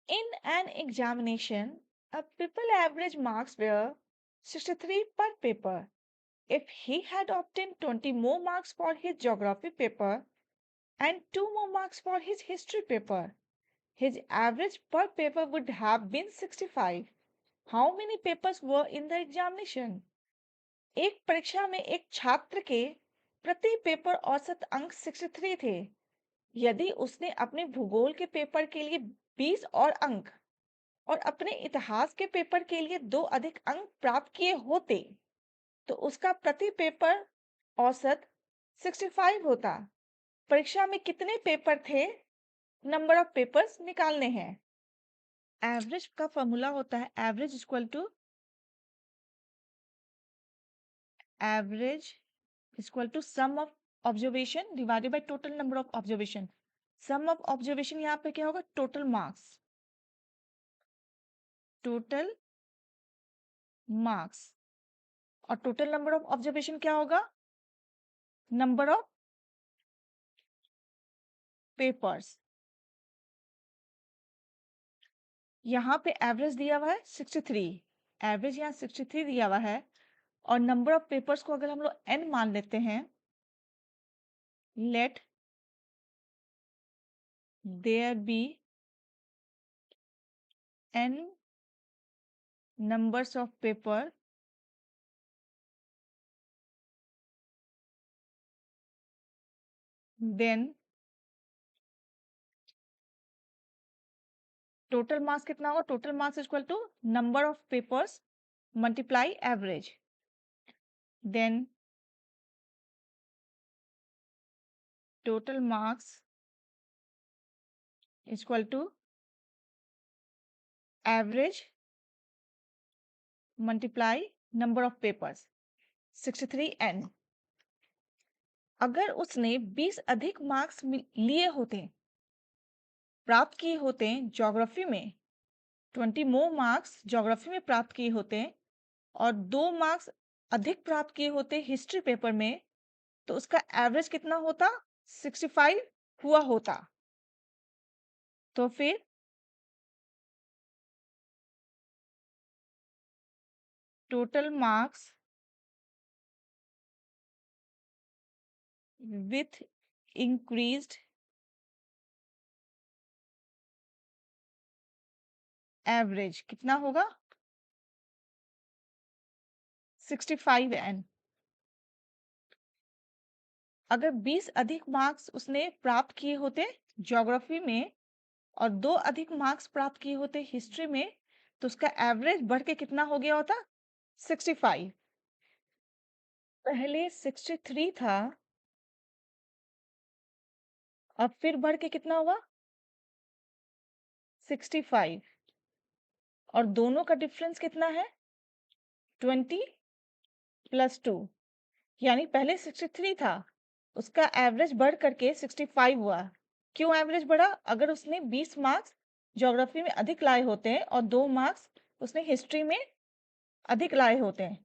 In an examination, a people average marks were 63 per paper. If he had obtained 20 more marks for his geography paper and 2 more marks for his history paper, his average per paper would have been 65. How many papers were in the examination? एक परीक्षा में एक छात्र के प्रति paper औसत अंक 63 थे। यदि उसने अपने भूगोल के पेपर के लिए 20 और अंक और अपने इतिहास के पेपर के लिए 2 अधिक अंक प्राप्त किए होते, तो उसका प्रति पेपर औसत 65 होता। परीक्षा में कितने पेपर थे? नंबर ऑफ पेपर्स निकालने हैं। एवरेज का फॉर्मूला होता है average equal to sum of observation divided by total number of observation. Sum of observation यहाँ पे क्या होगा? Total marks. टोटल मार्क्स और टोटल नंबर ऑफ ऑब्जर्वेशन क्या होगा? Number of papers. यहाँ पे एवरेज दिया हुआ है 63, एवरेज यहाँ 63 दिया हुआ है और नंबर ऑफ पेपर्स को अगर हम लोग n मान लेते हैं, let there be n numbers of paper, then total marks कितना होगा? Total marks equal to number of papers multiply average. Then total marks equal to average multiply number of papers 63n। अगर उसने 20 अधिक marks लिए होते, प्राप्त किए होते ज्योग्राफी में, 20 मोर मार्क्स ज्योग्राफी में प्राप्त किए होते और 2 मार्क्स अधिक प्राप्त किए होते हिस्ट्री पेपर में, तो उसका एवरेज कितना होता? 65 हुआ होता। तो फिर total marks with increased average कितना होगा? 65n। अगर 20 अधिक मार्क्स उसने प्राप्त किए होते ज्योग्राफी में और 2 अधिक मार्क्स प्राप्त किए होते हिस्ट्री में, तो उसका एवरेज बढ़ के कितना हो गया होता? 65। पहले 63 था, अब फिर बढ़ के कितना हुआ? 65 और दोनों का डिफरेंस कितना है? 20 प्लस 2, यानी पहले 63 था, उसका एवरेज बढ़ करके 65 हुआ। क्यों एवरेज बढ़ा? अगर उसने 20 मार्क्स ज्योग्राफी में अधिक लाए होते हैं और 2 मार्क्स उसने हिस्ट्री में अधिक लाए होते हैं,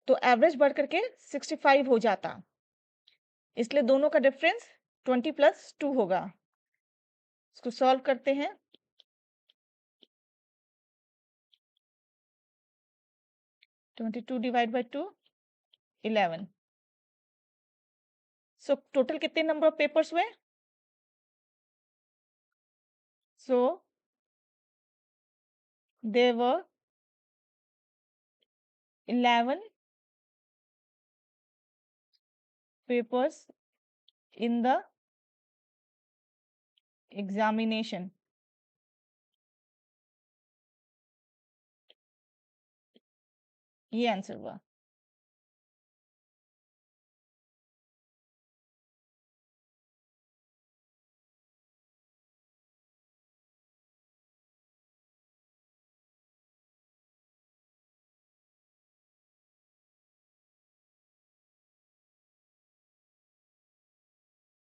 तो एवरेज बढ़ करके 65 हो जाता। इसलिए दोनों का डिफरेंस 20 प्लस 2 होगा। इसको सॉल्व करते हैं। 22 डिवाइड बाय 2 11। सो टोटल कितने नंबर ऑफ पेपर्स हुए? So there were 11 papers in the examination। ये आंसर हुआ।